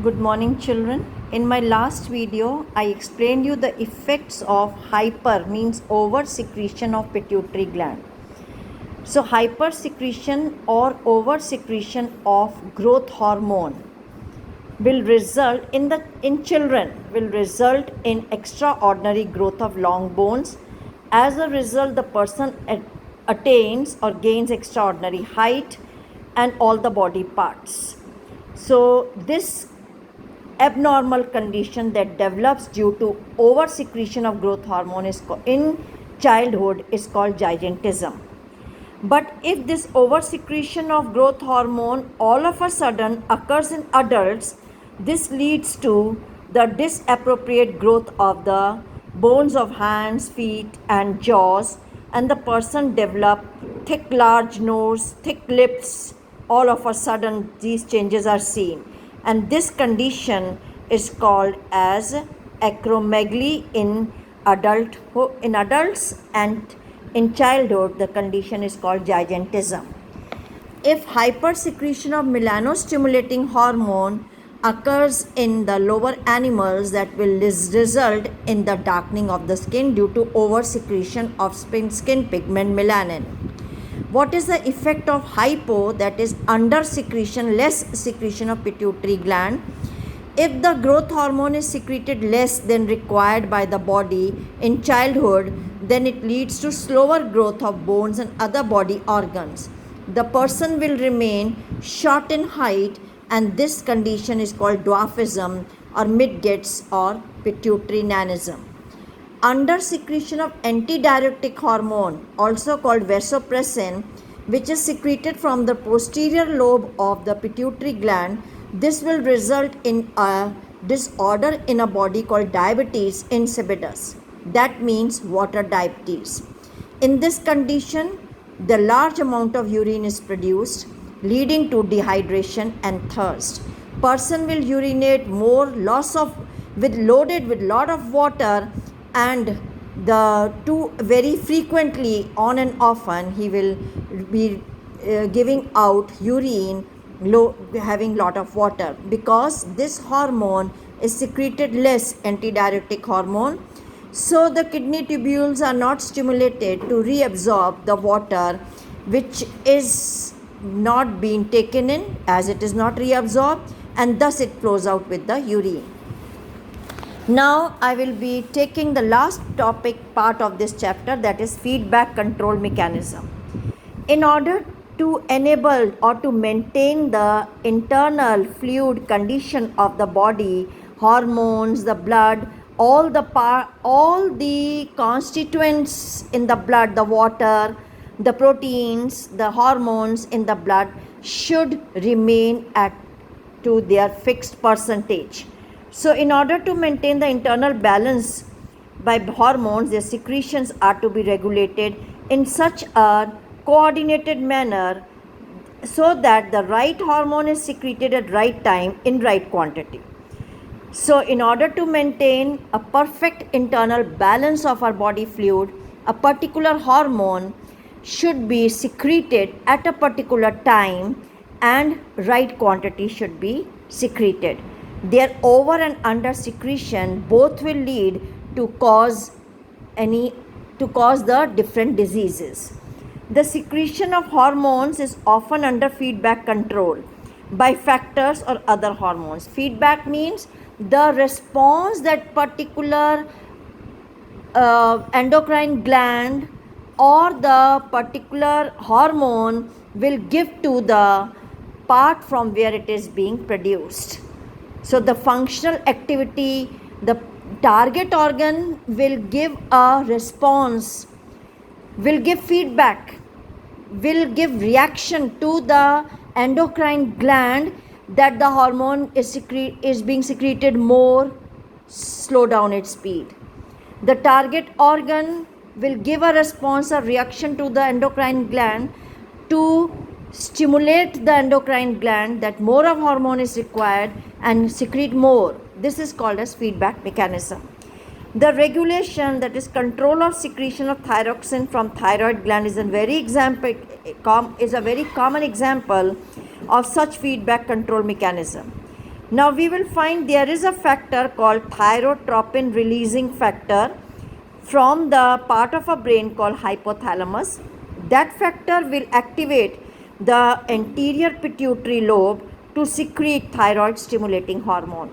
Good morning, children. In my last video, I explained you the effects of hyper means over secretion of pituitary gland. So hyper secretion or over secretion of growth hormone will result in children will result in extraordinary growth of long bones. As a result, the person attains or gains extraordinary height and all the body parts. So this abnormal condition that develops due to over secretion of growth hormone in childhood is called gigantism. But if this over secretion of growth hormone all of a sudden occurs in adults, this leads to the disappropriate growth of the bones of hands, feet and jaws, and the person develop thick large nose, thick lips. All of a sudden these changes are seen, and this condition is called as acromegaly in adults, and in childhood the condition is called gigantism. If hypersecretion of melanostimulating hormone occurs in the lower animals, that will result in the darkening of the skin due to oversecretion of skin pigment melanin. What is the effect of hypo, that is under secretion, less secretion of pituitary gland? If the growth hormone is secreted less than required by the body in childhood, then it leads to slower growth of bones and other body organs. The person will remain short in height, and this condition is called dwarfism or midgets or pituitary nanism. Under secretion of antidiuretic hormone, also called vasopressin, which is secreted from the posterior lobe of the pituitary gland, this will result in a disorder in a body called diabetes insipidus. That means water diabetes. In this condition, the large amount of urine is produced, leading to dehydration and thirst. Person will urinate more, loaded with lot of water, and the two very frequently on and often he will be giving out urine having lot of water, because this hormone is secreted less, antidiuretic hormone. So the kidney tubules are not stimulated to reabsorb the water which is not being taken in, as it is not reabsorbed, and thus it flows out with the urine. Now I will be taking the last part of this chapter, that is feedback control mechanism. In order to enable or to maintain the internal fluid condition of the body, hormones, the blood, all the constituents in the blood, the water, the proteins, the hormones in the blood should remain to their fixed percentage. So in order to maintain the internal balance by hormones, their secretions are to be regulated in such a coordinated manner so that the right hormone is secreted at right time in right quantity. So in order to maintain a perfect internal balance of our body fluid, a particular hormone should be secreted at a particular time and right quantity should be secreted. Their over and under secretion both will lead to cause the different diseases. The secretion of hormones is often under feedback control by factors or other hormones. Feedback means the response that particular endocrine gland or the particular hormone will give to the part from where it is being produced. So the functional activity, the target organ will give a response, will give feedback, will give reaction to the endocrine gland that the hormone is being secreted more, slow down its speed. The target organ will give a response, a reaction to the endocrine gland to stimulate the endocrine gland that more of hormone is required and secrete more. This is called as feedback mechanism. The regulation, that is control of secretion of thyroxine from thyroid gland, is a very common example of such feedback control mechanism. Now we will find there is a factor called thyrotropin releasing factor from the part of a brain called hypothalamus. That factor will activate the anterior pituitary lobe to secrete thyroid stimulating hormone.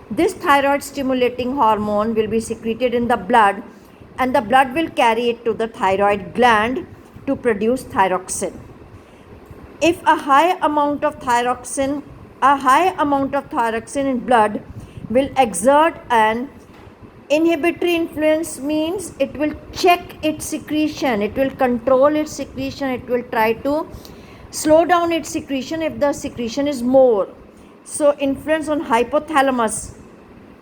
This thyroid stimulating hormone will be secreted in the blood, and the blood will carry it to the thyroid gland to produce thyroxine. If a high amount of thyroxine in blood will exert an inhibitory influence, means it will check its secretion, it will control its secretion, it will try to slow down its secretion if the secretion is more. So influence on hypothalamus,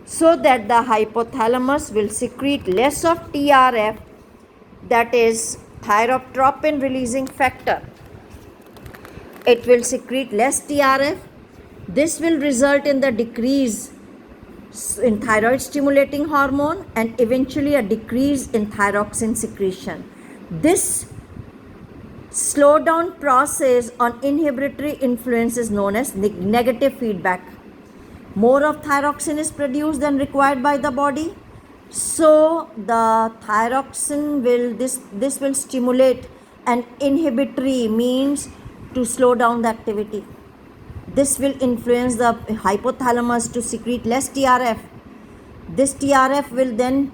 so that the hypothalamus will secrete less of TRF, that is thyrotropin releasing factor. It will secrete less TRF. This will result in the decrease in thyroid stimulating hormone and eventually a decrease in thyroxine secretion. This slowdown process on inhibitory influence is known as negative feedback. More of thyroxine is produced than required by the body, so the thyroxine this will stimulate an inhibitory, means to slow down the activity. This will influence the hypothalamus to secrete less TRF. This TRF will then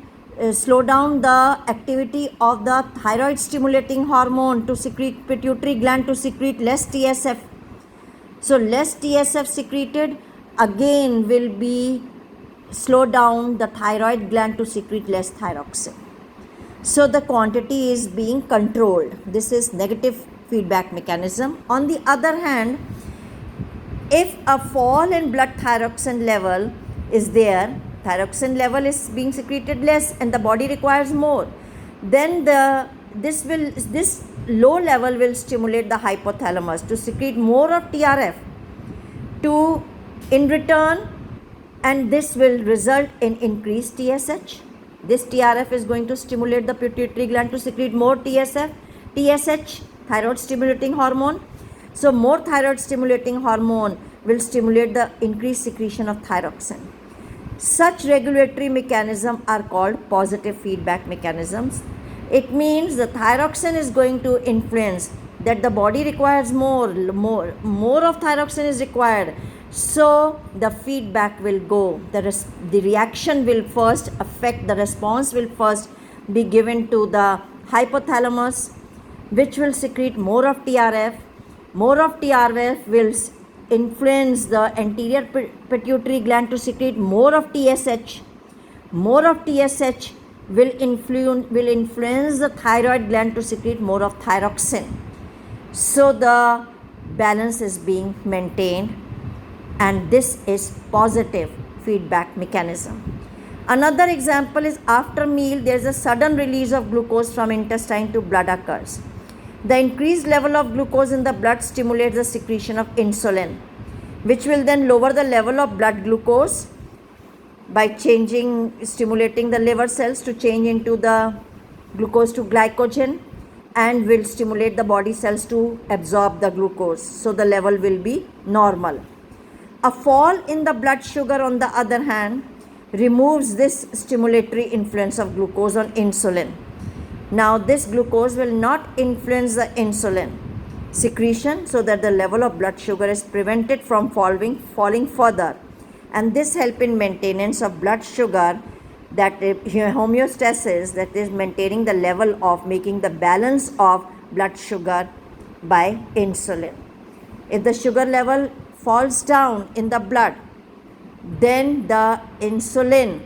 slow down the activity of the thyroid stimulating hormone to secrete pituitary gland to secrete less TSF. So less TSF secreted again will be slow down the thyroid gland to secrete less thyroxine. So the quantity is being controlled. This is negative feedback mechanism. On the other hand, if a fall in blood thyroxine level is there, thyroxine level is being secreted less and the body requires more, then this low level will stimulate the hypothalamus to secrete more of TRF in return, and this will result in increased TSH. This TRF is going to stimulate the pituitary gland to secrete more TSH, thyroid stimulating hormone. So more thyroid stimulating hormone will stimulate the increased secretion of thyroxine. Such regulatory mechanisms are called positive feedback mechanisms. It means the thyroxine is going to influence that the body requires more of thyroxine is required. So the feedback will go. The reaction will first affect, the response will first be given to the hypothalamus, which will secrete more of TRF. More of TRF will influence the anterior pituitary gland to secrete more of TSH. More of TSH will influence the thyroid gland to secrete more of thyroxine. So the balance is being maintained, and this is positive feedback mechanism. Another example is after meal there is a sudden release of glucose from intestine to blood occurs. The increased level of glucose in the blood stimulates the secretion of insulin, which will then lower the level of blood glucose by stimulating the liver cells to change into the glucose to glycogen, and will stimulate the body cells to absorb the glucose. So the level will be normal. A fall in the blood sugar, on the other hand, removes this stimulatory influence of glucose on insulin. Now this glucose will not influence the insulin secretion, so that the level of blood sugar is prevented from falling further, and this helps in maintenance of blood sugar, that homeostasis, that is maintaining the level of making the balance of blood sugar by insulin. If the sugar level falls down in the blood, then the insulin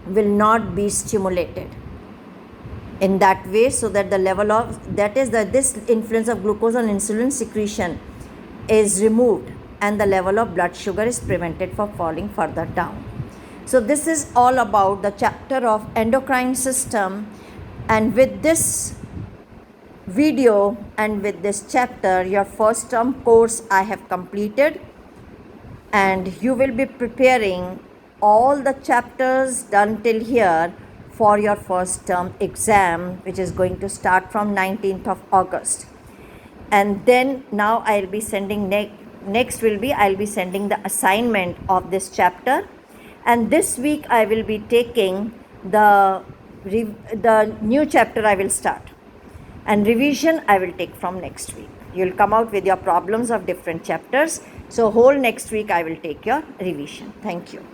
will not be stimulated in that way, so that the level of this influence of glucose on insulin secretion is removed and the level of blood sugar is prevented from falling further down. So this is all about the chapter of endocrine system, and with this video and with this chapter your first term course I have completed, and you will be preparing all the chapters done till here for your first term exam, which is going to start from 19th of August. And then now I'll be sending next will be I'll be sending the assignment of this chapter, and this week I will be taking the new chapter I will start, and revision I will take from next week. You'll come out with your problems of different chapters. So whole next week I will take your revision. Thank you.